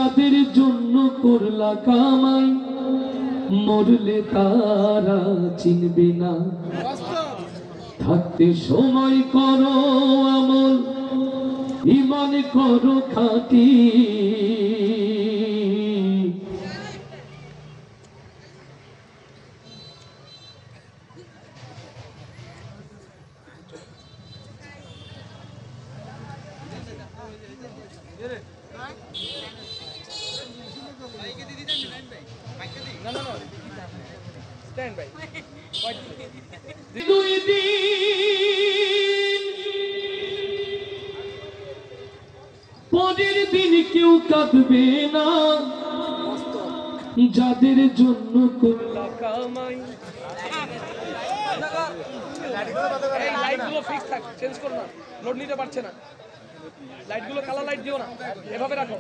যাদের জন্য করলা কামাই মরলে তারা চিনবে না। থাকতে সময় করো আমল, ঈমান করো খাঁটি। দুই দিন পরের দিন কেউ কাঁদবে না, যাদের জন্য করলা কামাই। এই লাইটগুলো ফিক্স থাক, চেঞ্জ করো না, লোড নিতে পারছে না। লাইটগুলো কালার লাইট দিও না, এভাবে রাখো।